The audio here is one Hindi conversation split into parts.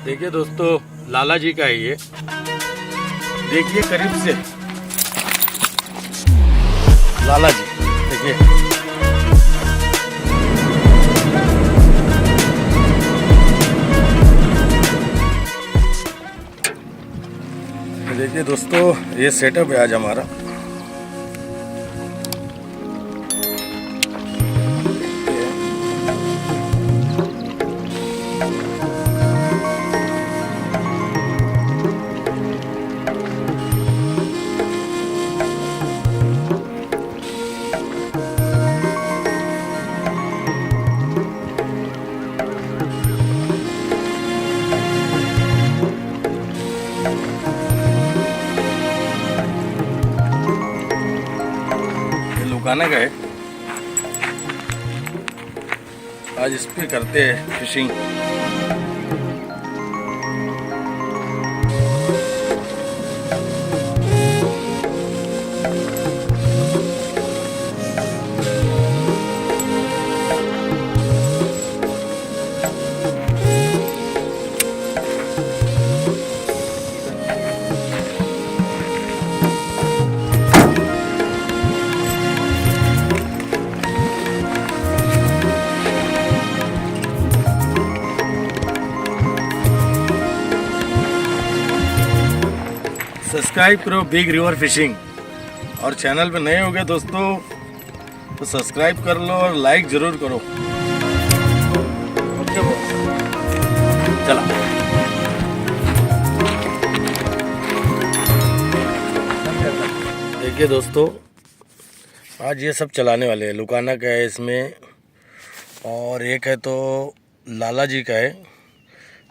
देखिए दोस्तों, लाला जी का है ये। देखिए करीब से लाला जी, देखिए देखिए दोस्तों, ये सेटअप है आज हमारा। लुकाना का है, आज इस पे करते हैं फिशिंग। सब्सक्राइब करो बिग रिवर फिशिंग, और चैनल पे नए हो गए दोस्तों तो सब्सक्राइब कर लो और लाइक जरूर करो। ओके बॉस, चला। देखिए दोस्तों, आज ये सब चलाने वाले हैं। लुकाना का है इसमें, और एक है तो लाला जी का है।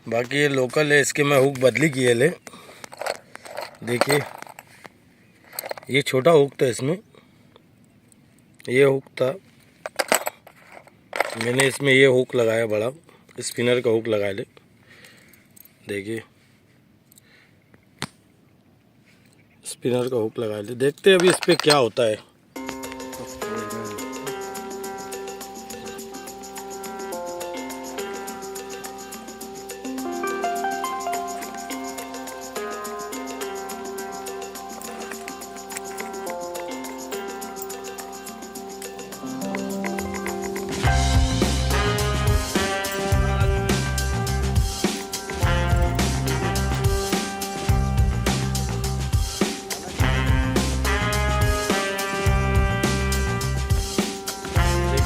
बाकी ये लोकल है, इसके मैं हुक बदली किए ले। देखिए ये छोटा हुक था इसमें, ये हुक था, मैंने इसमें ये हुक लगाया, बड़ा स्पिनर का हुक लगाया ले। देखिए स्पिनर का हुक लगाया ले। देखते हैं अभी इस पे क्या होता है।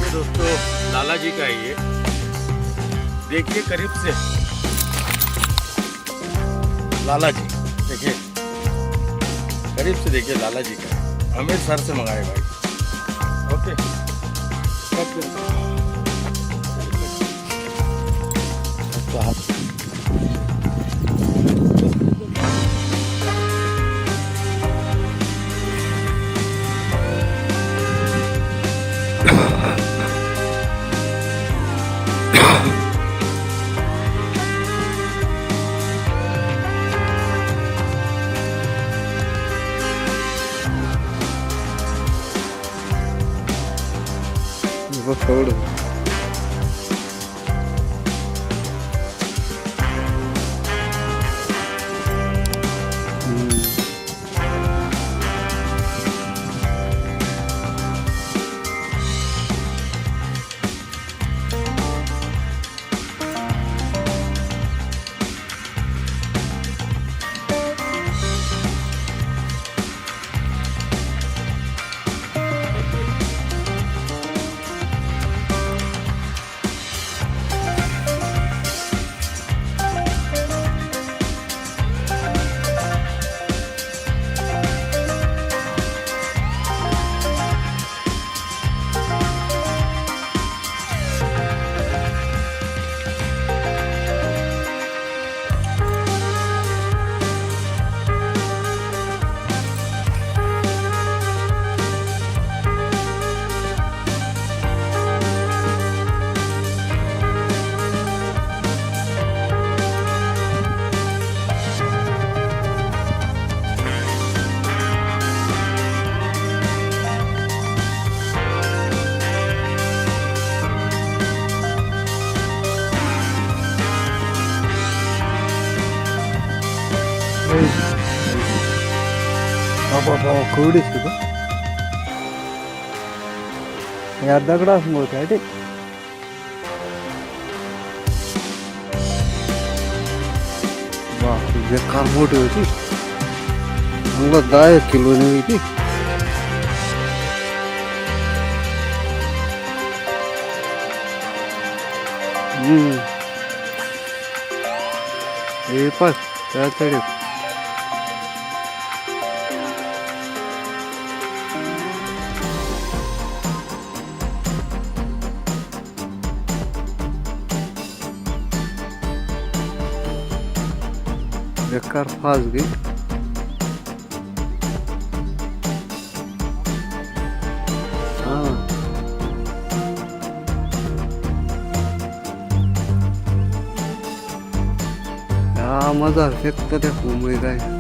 दोस्तों, लाला जी का है ये। देखिए करीब से लाला जी, देखिए करीब से देखिए लाला जी का है। अमृतसर से मंगाए भाई। ओके, वो छोड़। बाबा कवडीच का या दगडासमोर काय ते बाप बेकार मोठी होती मला 10 किलो नाही होती हे पास त्याकडे बेकार फास गई मजा फेकतो त्या कोंबडी काय